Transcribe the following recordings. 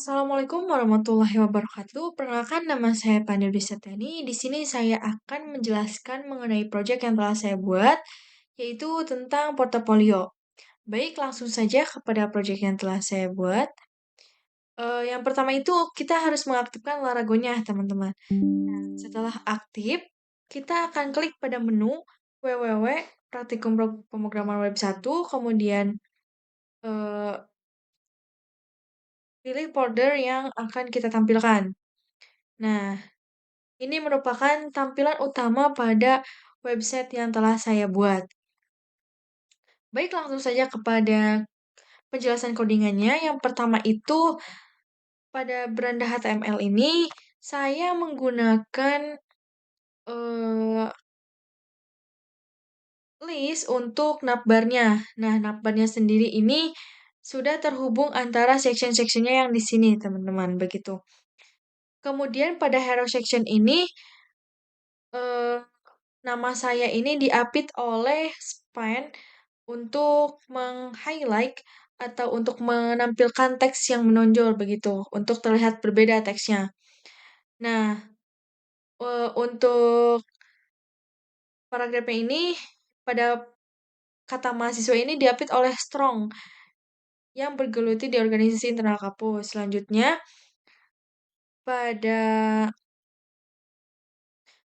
Assalamualaikum warahmatullahi wabarakatuh. Perkenalkan nama saya Pandu Septiani. Di sini saya akan menjelaskan mengenai proyek yang telah saya buat, yaitu tentang portofolio. Baik, langsung saja kepada proyek yang telah saya buat. Yang pertama itu kita harus mengaktifkan Laragonya, teman-teman. Setelah aktif, kita akan klik pada menu www praktikum pemrograman web 1, kemudian eh, pilih folder yang akan kita tampilkan. Nah, ini merupakan tampilan utama pada website yang telah saya buat. Baik, langsung saja kepada penjelasan codingannya. Yang pertama itu, pada beranda HTML ini, saya menggunakan eh, list untuk navbarnya. Nah, navbarnya sendiri ini sudah terhubung antara section-sectionnya yang di sini, teman-teman. Begitu. Kemudian pada hero section ini, eh, nama saya ini diapit oleh span untuk meng-highlight atau untuk menampilkan teks yang menonjol begitu, untuk terlihat berbeda teksnya. Nah, untuk paragrafnya ini pada kata mahasiswa ini diapit oleh strong yang bergeluti di organisasi internal kampus. Selanjutnya, pada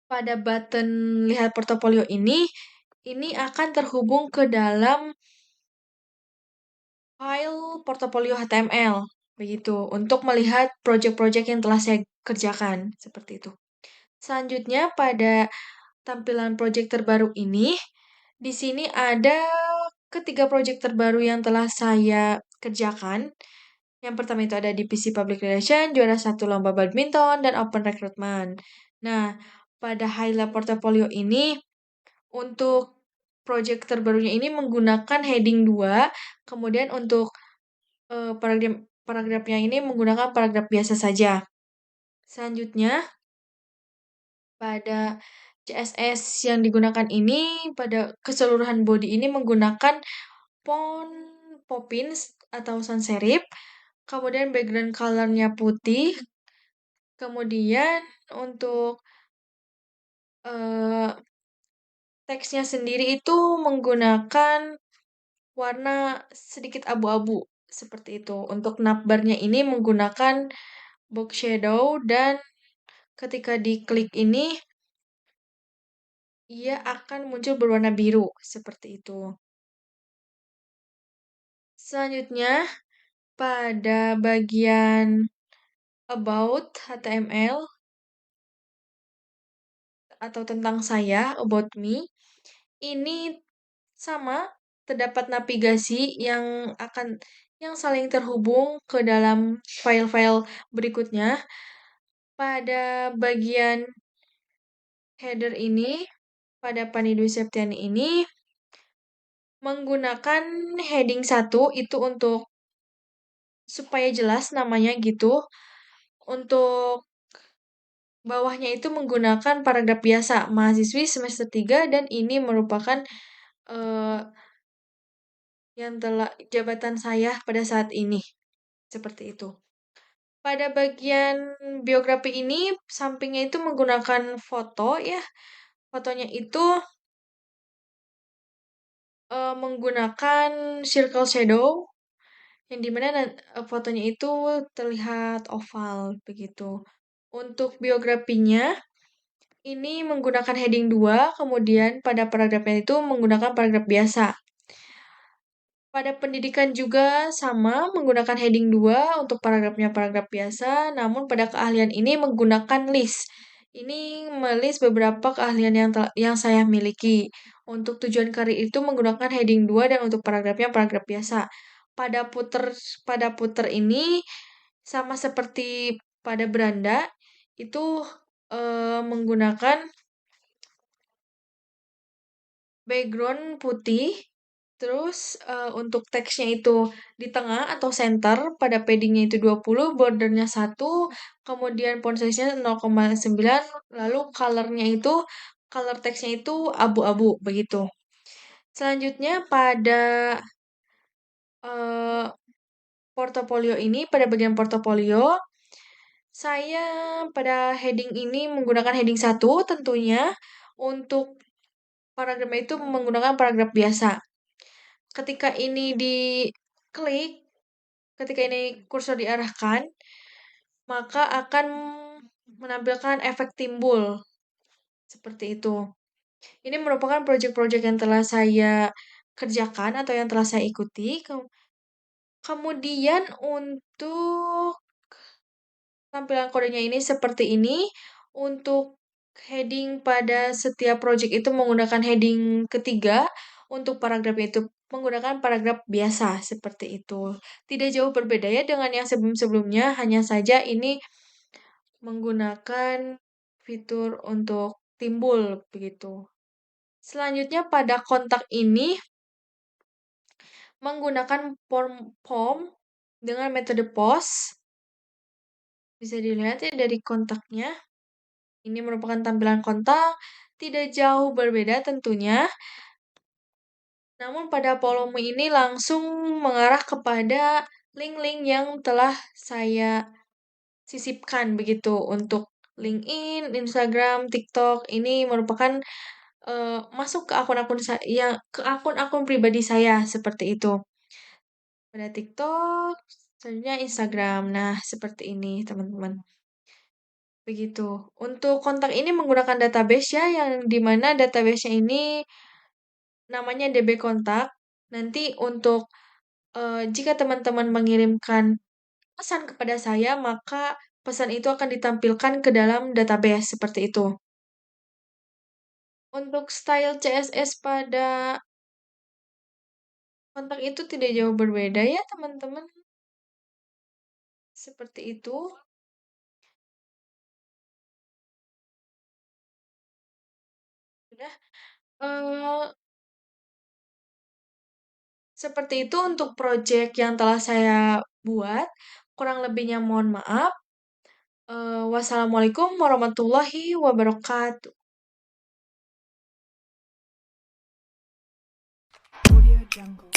pada button lihat portofolio ini akan terhubung ke dalam file portofolio HTML begitu untuk melihat project-project yang telah saya kerjakan seperti itu. Selanjutnya pada tampilan project terbaru ini di sini ada ketiga project terbaru yang telah saya kerjakan. Yang pertama itu ada divisi Public Relation, juara satu lomba badminton, dan open recruitment. Nah, pada highlight portfolio ini untuk project terbarunya ini menggunakan heading 2, kemudian untuk paragrafnya ini menggunakan paragraf biasa saja. Selanjutnya, pada CSS yang digunakan ini, pada keseluruhan body ini menggunakan font Poppins atau sans serif, kemudian background color-nya putih, kemudian untuk eh, teksnya sendiri itu menggunakan warna sedikit abu-abu, seperti itu. Untuk navbarnya ini menggunakan box shadow dan ketika diklik ini ia akan muncul berwarna biru, seperti itu. Selanjutnya, pada bagian about HTML atau tentang saya, about me, ini sama, terdapat navigasi yang saling terhubung ke dalam file-file berikutnya. Pada bagian header ini, pada Panidwi Septiani ini, menggunakan heading 1 itu untuk supaya jelas namanya gitu. Untuk bawahnya itu menggunakan paragraf biasa, mahasiswi semester 3 dan ini merupakan eh, yang telah jabatan saya pada saat ini. Seperti itu. Pada bagian biografi ini, sampingnya itu menggunakan foto ya. Fotonya itu menggunakan circle shadow, yang dimana fotonya itu terlihat oval begitu. Untuk biografinya, ini menggunakan heading 2, kemudian pada paragrafnya itu menggunakan paragraf biasa. Pada pendidikan juga sama, menggunakan heading 2 untuk paragrafnya paragraf biasa, namun pada keahlian ini menggunakan list. Ini melis beberapa keahlian yang saya miliki. Untuk tujuan karir itu menggunakan heading 2 dan untuk paragrafnya paragraf biasa. Pada puter pada puter ini sama seperti pada beranda itu menggunakan background putih. Terus untuk teksnya itu di tengah atau center, pada paddingnya itu 20, bordernya 1, kemudian font size-nya 0,9, lalu color teksnya itu abu-abu begitu. Selanjutnya pada eh, portofolio ini, pada bagian portofolio, saya pada heading ini menggunakan heading satu tentunya. Untuk paragraf itu menggunakan paragraf biasa. Ketika ini diklik, ketika ini kursor diarahkan, maka akan menampilkan efek timbul seperti itu. Ini merupakan proyek-proyek yang telah saya kerjakan atau yang telah saya ikuti. Kemudian untuk tampilan kodenya ini seperti ini. Untuk heading pada setiap project itu menggunakan heading ketiga. Untuk paragraf itu menggunakan paragraf biasa seperti itu. Tidak jauh berbeda ya dengan yang sebelum-sebelumnya, hanya saja ini menggunakan fitur untuk timbul begitu. Selanjutnya pada kontak ini menggunakan form dengan metode post. Bisa dilihat ya dari kontaknya. Ini merupakan tampilan kontak, tidak jauh berbeda tentunya. Namun pada volume ini langsung mengarah kepada link-link yang telah saya sisipkan begitu untuk LinkedIn, Instagram, TikTok. Ini merupakan masuk ke akun-akun saya, ke akun-akun pribadi saya seperti itu. Pada TikTok, selanjutnya Instagram. Nah, seperti ini teman-teman. Begitu. Untuk kontak ini menggunakan database ya, yang dimana database-nya ini namanya DB Kontak. Nanti untuk jika teman-teman mengirimkan pesan kepada saya, maka pesan itu akan ditampilkan ke dalam database seperti itu. Untuk style CSS pada kontak itu tidak jauh berbeda ya, teman-teman. Seperti itu. Sudah. Eh, Seperti itu untuk project yang telah saya buat. Kurang lebihnya mohon maaf. Wassalamualaikum warahmatullahi wabarakatuh. Audio Jungle.